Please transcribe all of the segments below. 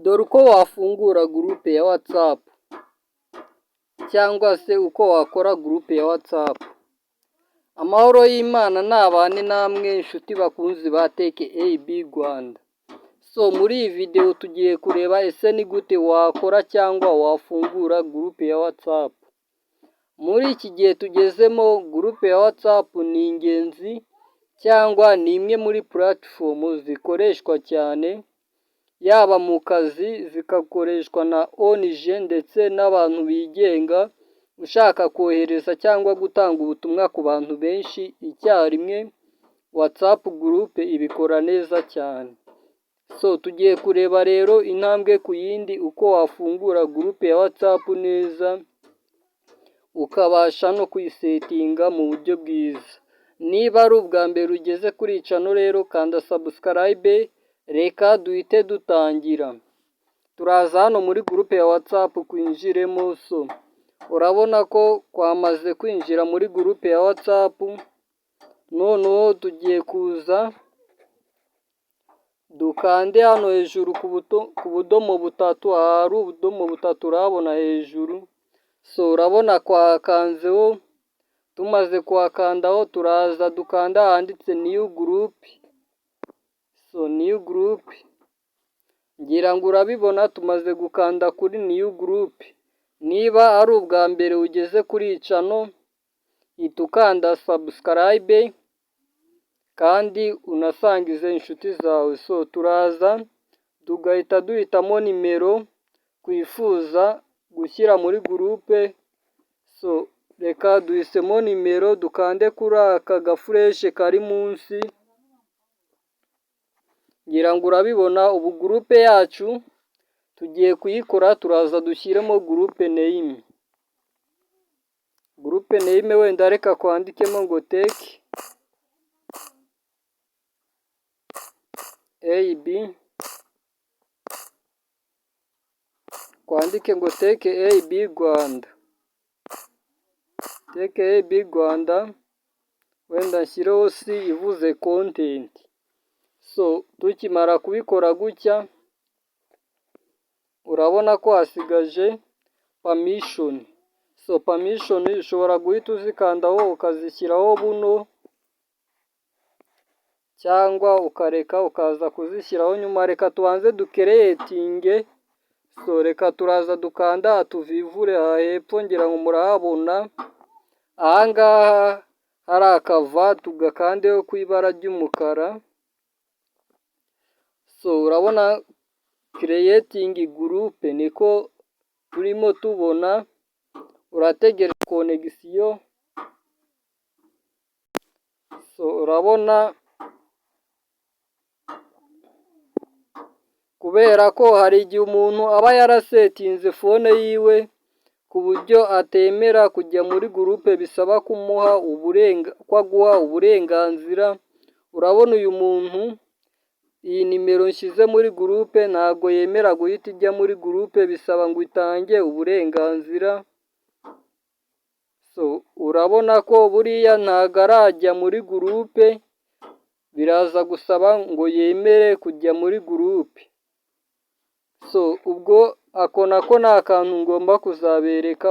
Dore uko wafungura gurupe ya WhatsApp cyangwa se uko wakora gurupe ya WhatsApp. Amahoro y'Imana nabane namwe inshuti bakunzi ba TKAB Rwanda. Muri iyi video tugiye kureba ese ni gute wakora cyangwa wafungura gurupe ya WhatsApp. Muri iki gihe tugezemo gurupe ya WhatsApp ni ingenzi cyangwa ni imwe muri platform zikoreshwa cyane, yaba mu kazi zikakoreshwa na ONG ndetse n'abantu bigenga, ushaka kohereza cyangwa gutanga ubutumwa ku bantu benshi icyarimwe. WhatsApp gurupe ibikora neza cyane. Tugiye kureba rero intambwe ku yindi uko wafungura gurupe ya WhatsApp neza, ukabasha no kuyisetinga mu buryo bwiza. Niba ari ubwa mbere ugeze kuri iyi channel rero kanda subscribe, reka duhite dutangira. Turaza hano muri gurupe ya WhatsApp kwinjiremo. Urabona ko twamaze kwinjira muri gurupe ya WhatsApp. Noneho tugiye kuza dukande hano hejuru ku budomo butatu, hari ubudomo butatu urabona hejuru. Urabona kwakanzeho, tumaze kwakandaho turaza dukanda handitse new group. New group, ngira ngo urabibona tumaze gukanda kuri new group. Niba ari ubwa mbere ugeze kuri iyi channel, hita ukanda subscribe kandi unasangize inshuti zawe. Turaza tugahita duhitamo nimero twifuza gushyira muri gurupe. Reka duhisemo nimero, dukande kuri aka gafureshe kari munsi. Ngira ngo urabibona ubu gurupe yacu tugiye kuyikora. Turaza dushyiremo gurupe name. Gurupe name wenda reka kwandikemo ngo TKAB, kwandike ngo TKAB Rwanda. TKAB Rwanda, wenda nshyireho ivuze content. Tukimara kubikora gutya, urabona ko hasigaje permission. Permission ushobora guhita uzikandaho ukazishyiraho buno, cyangwa ukareka ukaza kuzishyiraho nyuma. Reka tubanze ducreatinge. Reka turaza dukanda tuvivure aha hepfo, ngira ngo murahabona ahangaha hari akava, tugakandeho ku ibara ry'umukara. Urabona creating group niko turimo tubona. Urategereza connection. Urabona kubera ko hari igihe umuntu aba yarasetinze phone yiwe ku buryo atemera kujya muri gurupe, bisaba kumuha uburenganzira. Urabona uyu muntu, iyi nimero nshyize muri gurupe ntabwo yemera guhita ijya muri gurupe, bisaba ngo itange uburenganzira. Urabona ko buriya ntabwo arajya muri gurupe, biraza gusaba ngo yemere kujya muri gurupe. Ubwo ako nako ni akantu ngomba kuzabereka,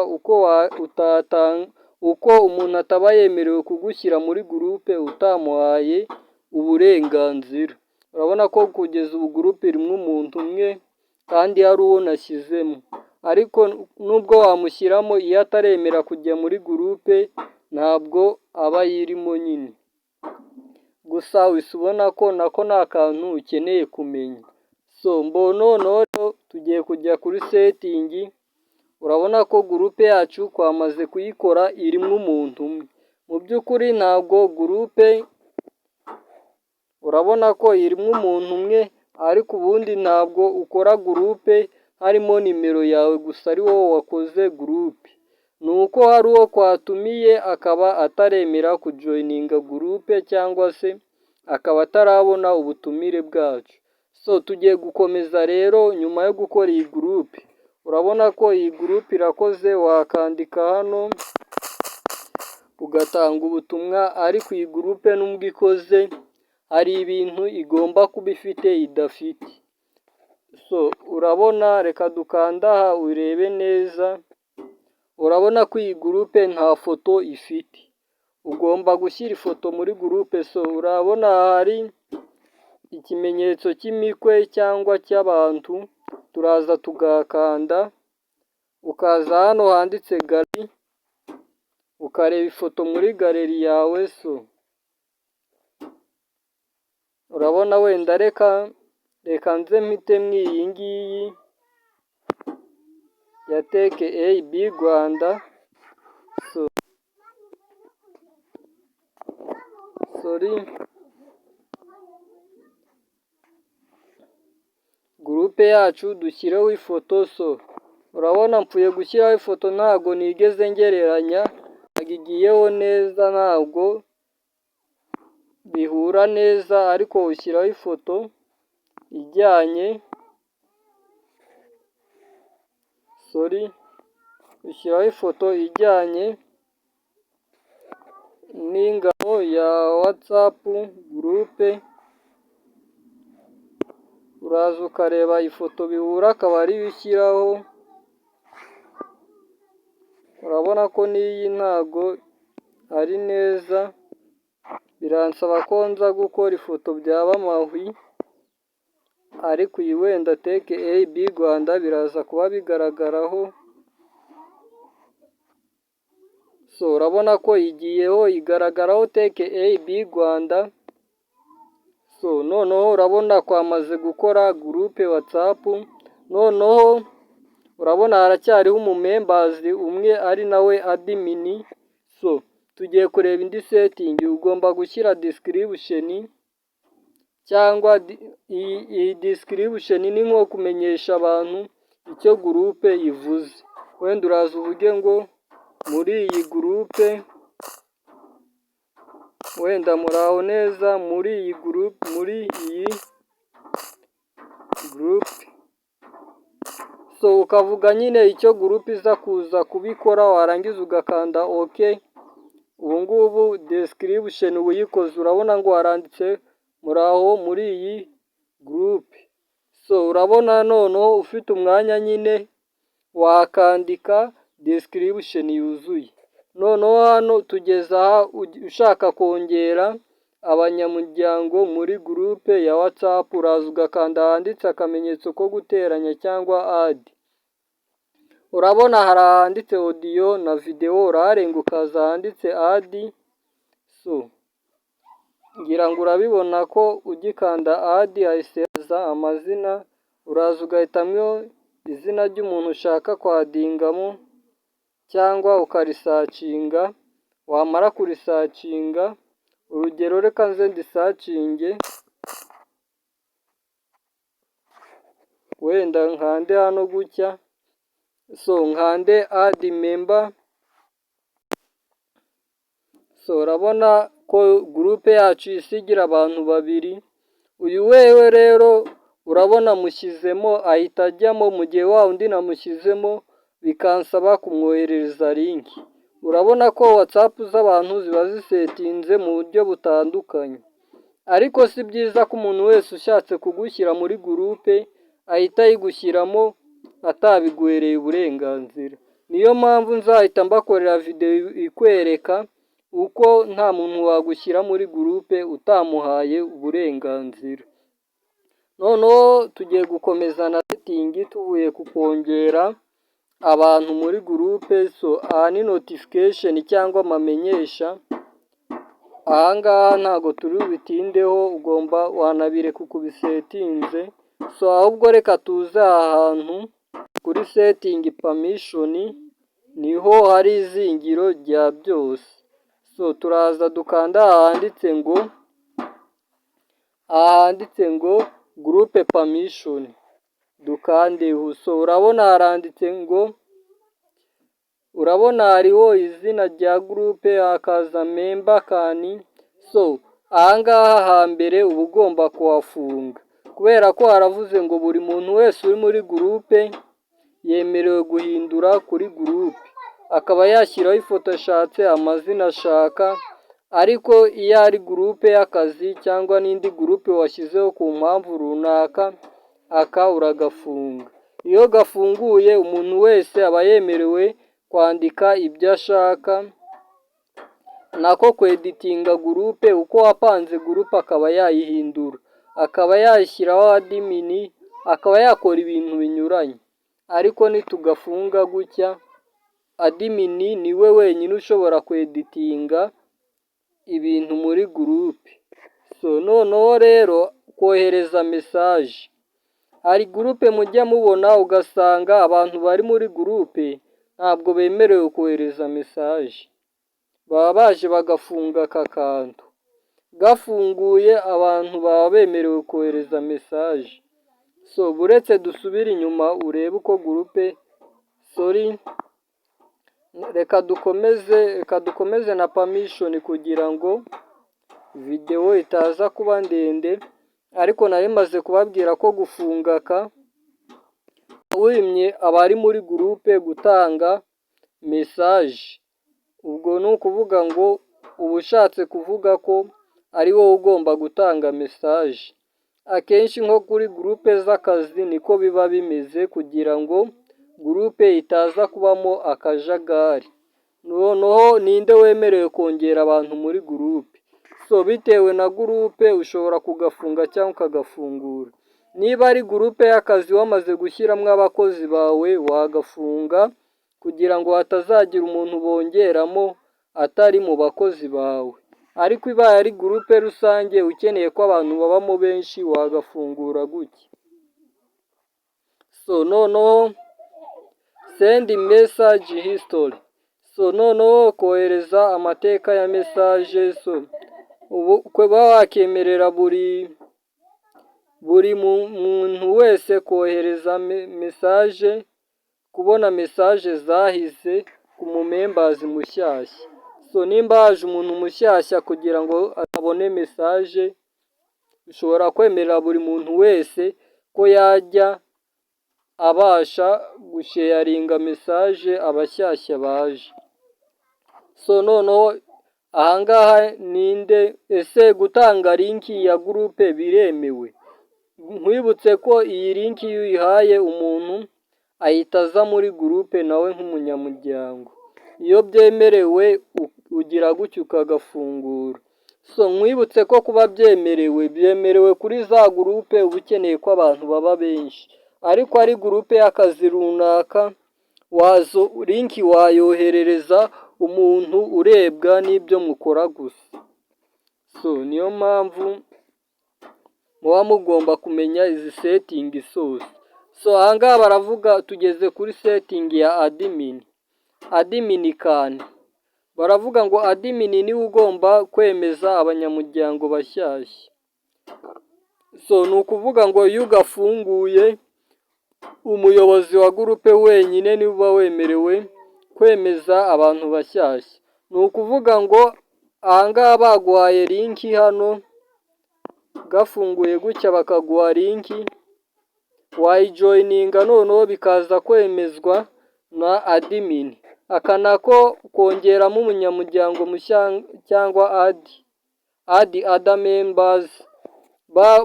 uko umuntu ataba yemerewe kugushyira muri gurupe utamuhaye uburenganzira. Urabona ko kugeza ubu gurupe irimo umuntu umwe kandi hari uwo nashyizemo, ariko nubwo wamushyiramo iyo ataremera kujya muri gurupe ntabwo aba yirimo nyine. Gusa wese ubona ko nako ni akantu ukeneye kumenya. Noneho tugiye kujya kuri setting. Urabona ko gurupe yacu twamaze kuyikora irimo umuntu umwe. Mu by'ukuri ntabwo gurupe, urabona ko irimo umuntu umwe, ariko ubundi ntabwo ukora gurupe harimo nimero yawe gusa ari wowe wakoze gurupe. Ni uko hari uwo twatumiye akaba ataremera kujoyininga gurupe, cyangwa se akaba atarabona ubutumire bwacu. Tugiye gukomeza rero nyuma yo gukora iyi gurupe. Urabona ko iyi gurupe irakoze, wakandika hano ugatanga ubutumwa, ariko iyi gurupe nubwo ikoze hari ibintu igomba kuba ifite idafite. So urabona, reka dukanda aha urebe neza, urabona ko iyi gurupe nta foto ifite. Ugomba gushyira ifoto muri gurupe. So urabona hari ikimenyetso cy'imikwe cyangwa cy'abantu, turaza tugakanda, ukaza hano handitse galeri, ukareba ifoto muri galeri yawe. So urabona, wenda reka nze mpitemo iyi ngiyi ya Teke AB Rwanda. Gurupe yacu dushyireho ifoto. So urabona mpfuye gushyiraho ifoto, ntago nigeze ngereranya, ntago igiyeho neza, ntabwo bihura neza, ariko ushyiraho ifoto ijyanye, ushyiraho ifoto ijyanye n'ingano ya WhatsApp gurupe. Uraza ukareba ifoto bihura, akaba ariyo ushyiraho. Urabona ko n'iyi ntago ari neza, biransaba ko nza gukora ifoto byaba amahwi, ariko iyi wenda Teke AB Rwanda biraza kuba bigaragaraho. So urabona ko igiyeho igaragaraho Teke AB Rwanda. So noneho urabona kwamaze gukora gurupe WhatsApp. Noneho urabona haracyariho umumembazi umwe ari nawe admin. So tugiye kureba indi setting. Ugomba gushyira description, cyangwa iyi description ni nko kumenyesha abantu icyo gurupe ivuze. Wenda uraza uvuge ngo muri iyi gurupe, wenda muraho neza, muri iyi gurupe. So ukavuga nyine icyo gurupe iza kuza kubikora, warangiza ugakanda OK. Ubu ngubu description uyikoze, urabona ngo haranditse muraho muri iyi gurupe. So urabona noneho ufite umwanya nyine wakandika description yuzuye. Noneho hano tugeze aha, ushaka kongera abanyamuryango muri gurupe ya WhatsApp, uraza ugakanda handitse akamenyetso ko guteranya cyangwa add. Urabona hari ahanditse audio na video, uraharenga ukaza ahanditse add. So ngira ngo urabibona ko ugikanda add hahise haza amazina, uraza ugahitamwo izina ry'umuntu ushaka kwadingamo, cyangwa ukarisacinga. Wamara kurisacinga, urugero reka nze ndisacinge, wenda nkande hano gutya. So nkande add member. So urabona ko gurupe yacu isigira abantu babiri. Uyu wewe rero urabona mushyizemo, ahita ajyamo, mu gihe wa undi namushyizemo bikansaba kumwoherereza link. Urabona ko WhatsApp z'abantu ziba zisetinze mu buryo butandukanye, ariko si byiza ko umuntu wese ushatse kugushyira muri gurupe ahita ayigushyiramo atabiguhereye uburenganzira. Niyo mpamvu nzahita mbakorera video ikwereka uko nta muntu wagushyira muri gurupe utamuhaye uburenganzira. Noneho tugiye gukomeza na setting, tuvuye ku kongera abantu muri gurupe. So aha ni notification cyangwa amamenyesha. Ahangaha ntago turi bitindeho, ugomba wanabireka uko bisetinze. So ahubwo reka tuze ahantu kuri setting permission, niho hari izingiro rya byose. So turaza dukanda ahanditse ngo groupe permission, dukandeho. So urabona haranditse ngo, urabona hariho izina rya gurupe, hakaza member kani. So ahangaha hambere uba ugomba kuhafunga, kubera ko haravuze ngo buri muntu wese uri muri gurupe yemerewe guhindura kuri gurupe, akaba yashyiraho ifoto ashatse, amazina ashaka. Ariko iyo ari gurupe y'akazi cyangwa n'indi gurupe washyizeho ku mpamvu runaka, aka uragafunga. Iyo gafunguye umuntu wese aba yemerewe kwandika ibyo ashaka, nako kweditinga gurupe, uko wapanze gurupe akaba yayihindura, akaba yayishyiraho adimini, akaba yakora ibintu binyuranye. Ariko nitugafunga gutya, adimini niwe wenyine ushobora kweditinga ibintu muri gurupe. Noneho rero kohereza mesaje, hari gurupe mujya mubona ugasanga abantu bari muri gurupe ntabwo bemerewe kohereza mesaje, baba baje bagafunga aka kantu. Gafunguye abantu baba bemerewe kohereza mesaje. Buretse dusubire inyuma urebe uko gurupe, reka dukomeze na permission kugira ngo video itaza kuba ndende, ariko nari maze kubabwira ko gufunga aka wimye abari muri gurupe gutanga mesaje. Ubwo ni ukuvuga ngo uba ushatse kuvuga ko ari wowe ugomba gutanga mesaje. Akenshi nko kuri gurupe z'akazi niko biba bimeze, kugira ngo gurupe itaza kubamo akajagari. Noneho ninde wemerewe kongera abantu muri gurupe? Bitewe na gurupe ushobora kugafunga cyangwa ukagafungura. Niba ari gurupe y'akazi wamaze gushyiramo abakozi bawe, wagafunga kugira ngo hatazagira umuntu bongeramo atari mu bakozi bawe. Ariko ibaye ari gurupe rusange ukeneye ko abantu babamo benshi, wagafungura gutya. Noneho send message history. Noneho kohereza amateka ya mesaje. Ubu kuba wakemerera buri muntu wese kohereza mesaje, kubona mesaje zahize ku mumembazi mushyashya. Nimba haje umuntu mushyashya kugira ngo abone mesaje, ushobora kwemerera buri muntu wese ko yajya abasha gusharinga mesaje abashyashya baje. Noneho ahangaha ninde, ese gutanga linki ya gurupe biremewe? Nkwibutse ko iyi linki iyo uyihaye umuntu ahita aza muri gurupe nawe nk'umunyamuryango. Iyo byemerewe ugira gutya ukagafungura. Nkwibutse ko kuba byemerewe kuri za gurupe uba ukeneye ko abantu baba benshi. Ariko ari gurupe y'akazi runaka, linki wayoherereza umuntu urebwa n'ibyo mukora gusa. Niyo mpamvu muba mugomba kumenya izi setting zose. Ahangaha baravuga tugeze kuri setting ya admin can. Baravuga ngo admin niwe ugomba kwemeza abanyamuryango bashyashya. Ni ukuvuga ngo iyo ugafunguye, umuyobozi wa gurupe wenyine niwe uba wemerewe kwemeza abantu bashyashya. Ni ukuvuga ngo ahangaha baguhaye linki hano, gafunguye gutya bakaguha linki, wayijoyininga noneho bikaza kwemezwa na admin. Aka nako kongeramo umunyamuryango mushya cyangwa add other members,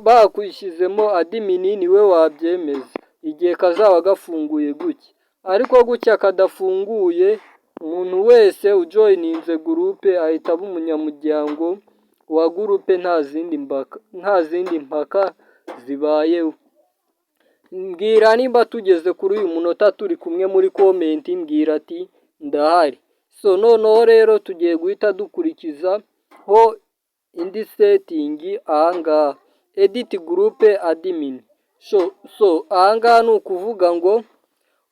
bakwishyizemo admin niwe wabyemeza igihe kazaba gafunguye gutya. Ariko gutya kadafunguye, umuntu wese ujoyininze gurupe ahita aba umunyamuryango wa gurupe nta zindi mpaka zibayeho. Mbwira nimba tugeze kuri uyu munota turi kumwe muri comment, mbwira ati ndahari. Noneho rero tugiye guhita dukurikizaho indi setting ahangaha, edit group admin. Ahangaha ni ukuvuga ngo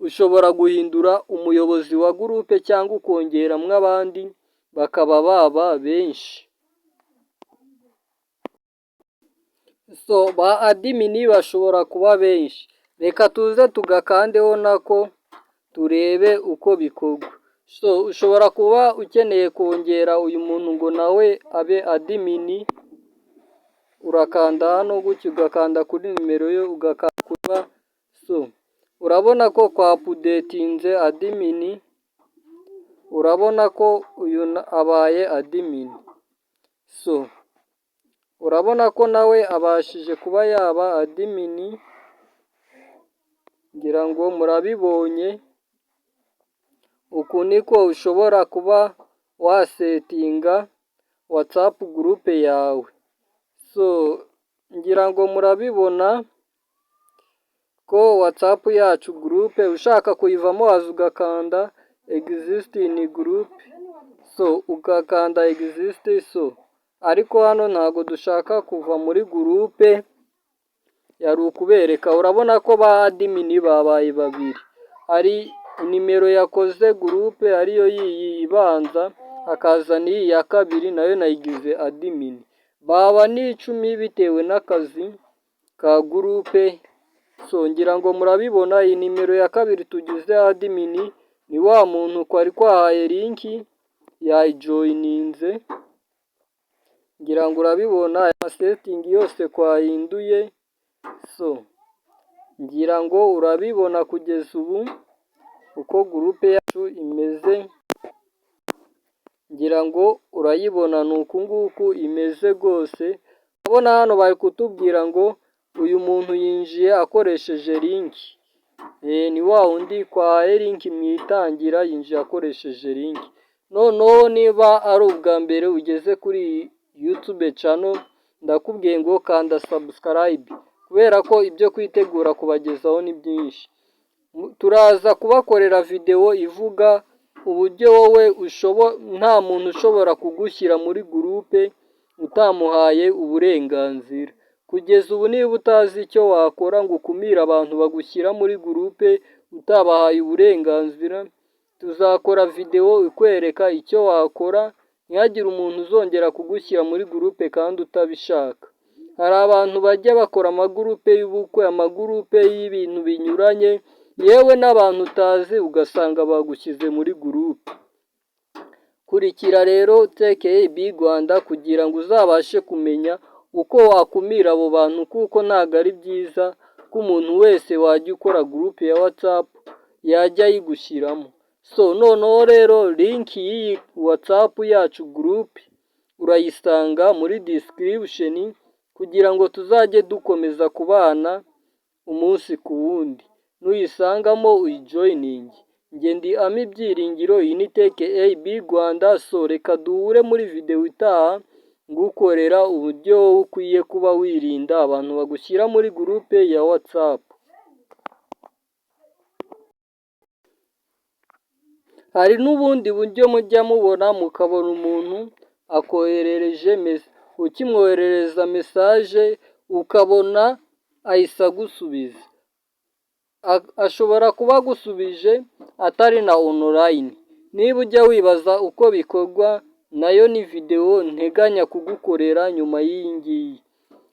ushobora guhindura umuyobozi wa gurupe cyangwa ukongeramo abandi bakaba baba benshi. Ba admin bashobora kuba benshi. Reka tuze tugakandeho nako turebe uko bikorwa. Ushobora kuba ukeneye kongera uyu muntu ngo nawe abe admin, urakanda hano gutya ugakanda kuri nimero ye ugakanda. Urabona ko kwa updatinze admin, urabona ko uyu abaye admin. Urabona ko nawe abashije kuba yaba admin. ngira ngo murabibonye. Uku niko ushobora kuba wasetinga WhatsApp gurupe yawe. So ngira ngo murabibona ko WhatsApp yacu gurupe ushaka kuyivamo waza ugakanda exist in group, so ugakanda exist. So ariko hano ntago dushaka kuva muri gurupe, yari ukubereka. Urabona ko ba admin babaye babiri, hari nimero yakoze gurupe ariyo yiyi ibanza, hakaza n'iyi ya kabiri nayo nayigize admin. Baba ni 10 bitewe n'akazi ka gurupe. So ngira ngo murabibona, iyi nimero ya kabiri tugize admin ni wa muntu kwari kwahaye linki yayijoyininze. Ngira ngo urabibona aya setting yose kwahinduye. So ngira ngo urabibona kugeza ubu uko gurupe yacu imeze. Ngira ngo urayibona nuku nguku imeze rwose. Urabona hano bari kutubwira ngo uyu muntu yinjiye akoresheje linki. Ni wa wundi kwahaye linki mwitangira yinjiye akoresheje linki. Noneho niba ari ubwa mbere ugeze kuri YouTube channel, ndakubwiye ngo kanda subscribe, kubera ko ibyo kwitegura kubagezaho ni byinshi. Turaza kubakorera video ivuga uburyo wowe nta muntu ushobora kugushyira muri gurupe utamuhaye uburenganzira. Kugeza ubu niba utazi icyo wakora ngo ukumire abantu bagushyira muri gurupe utabahaye uburenganzira, tuzakora video ikwereka icyo wakora ntihagire umuntu uzongera kugushyira muri gurupe kandi utabishaka. Hari abantu bajya bakora amagurupe y'ubukwe, amagurupe y'ibintu binyuranye, yewe n'abantu utazi ugasanga bagushyize muri gurupe. Kurikira rero TKAB Rwanda kugira ngo uzabashe kumenya uko wakumira abo bantu, kuko ntago ari byiza ko umuntu wese wajya ukora gurupe ya WhatsApp yajya yigushyiramo. So noneho rero linki y'iyi WhatsApp yacu gurupe urayisanga muri description kugira ngo tuzajye dukomeza kubana umunsi ku wundi. Nuyisangamo uyijoyininge. Njye ndi Ami Byiringiro, iyi ni TKAB Rwanda. So reka duhure muri video itaha ngukorera uburyo ukwiye kuba wirinda abantu bagushyira muri gurupe ya WhatsApp. Hari n'ubundi buryo mujya mubona mukabona umuntu akoherereje ukimwoherereza message ukabona ahise agusubiza. Ashobora kuba agusubije atari na online. Niba ujya wibaza uko bikorwa, nayo ni video nteganya kugukorera nyuma y'iyi ngiyi.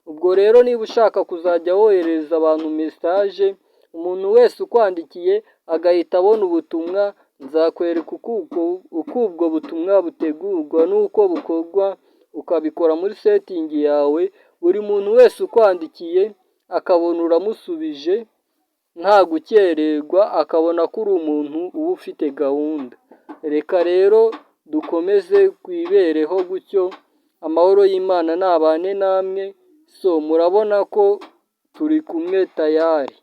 Ubwo rero niba ushaka kuzajya wohereza abantu message, umuntu wese ukwandikiye agahita abona ubutumwa, nzakwereka uko ubwo butumwa butegurwa n'uko bukorwa, ukabikora muri setting yawe. Buri muntu wese ukwandikiye akabona uramusubije nta gukererwa, akabona ko uri umuntu uba ufite gahunda. Reka rero dukomeze kwibereho gutyo, amahoro y'Imana nabane namwe. So murabona ko turi kumwe tayari.